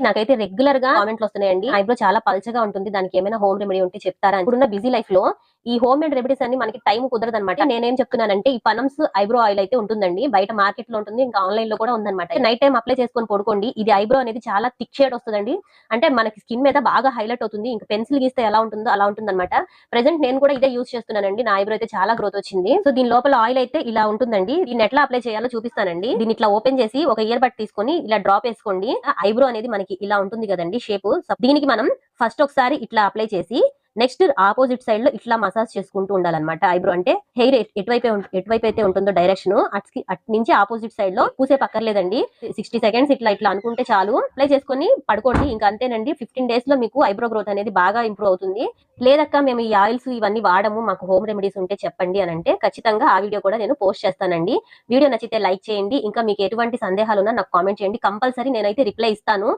నాకైతే రెగ్యులర్ గా కామెంట్లు వస్తున్నాయండి, ఐబ్రో చాలా పల్చగా ఉంటుంది, దానికి ఏమైనా హోమ్ రెమెడీ ఉంటే చెప్తారా. ఇప్పుడున్న బిజీ లైఫ్ లో ఈ హోమ్ మేడ్ రెమెడీస్ అన్ని మనకి టైం కుదరదు అనమాట. నేనేం చెప్తున్నానంటే ఈ పనమ్స్ ఐబ్రో ఆయిల్ అయితే ఉంటుందండి, బయట మార్కెట్ లో ఉంటుంది, ఇంకా ఆన్లైన్ లో కూడా ఉందన్నమాట. నైట్ టైం అప్లై చేసుకొని పడుకోండి, ఇది ఐబ్రో అనేది చాలా థిక్ షేడ్ వస్తుందండి. అంటే మనకి స్కిన్ మీద బాగా హైలైట్ అవుతుంది, ఇంకా పెన్సిల్ గీస్తే ఎలా ఉంటుందో అలా ఉంటుంది అనమాట. ప్రెసెంట్ నేను కూడా ఇదే యూస్ చేస్తున్నానండి, నా ఐబ్రో అయితే చాలా గ్రోత్ వచ్చింది. సో దీని లోపల ఆయిల్ అయితే ఇలా ఉంటుందండి, దీన్ని ఎట్లా అప్లై చేయాలో చూపిస్తానండి. దీన్ని ఇట్లా ఓపెన్ చేసి ఒక ఇయర్ బడ్ తీసుకొని ఇలా డ్రాప్ వేసుకోండి. ఐబ్రో అనేది మనకి ఇలా ఉంటుంది కదండి షేప్. దీనికి మనం ఫస్ట్ ఒకసారి ఇట్లా అప్లై చేసి నెక్స్ట్ ఆపోజిట్ సైడ్ లో ఇట్లా మసాజ్ చేసుకుంటూ ఉండాలన్నమాట. ఐబ్రో అంటే హెయిర్ ఎటువైపు అయితే ఉంటుందో డైరెక్షన్ అటు నుంచి ఆపోజిట్ సైడ్ లో పూసే పక్కర్లేదండి. 60 సెకండ్స్ ఇట్లా అనుకుంటే చాలు, అప్లై చేసుకొని పడుకోండి, ఇంకా అంతేనండి. 15 డేస్ లో మీకు ఐబ్రో గ్రోత్ అనేది బాగా ఇంప్రూవ్ అవుతుంది. లేదక్క మేము ఈ ఆయిల్స్ ఇవన్నీ వాడము, మాకు హోమ్ రెమెడీస్ ఉంటే చెప్పండి అని అంటే ఖచ్చితంగా ఆ వీడియో కూడా నేను పోస్ట్ చేస్తానండి. వీడియో నచ్చితే లైక్ చేయండి, ఇంకా మీకు ఎటువంటి సందేహాలు ఉన్నా నాకు కామెంట్ చేయండి, కంపల్సరీ నేనైతే రిప్లై ఇస్తాను.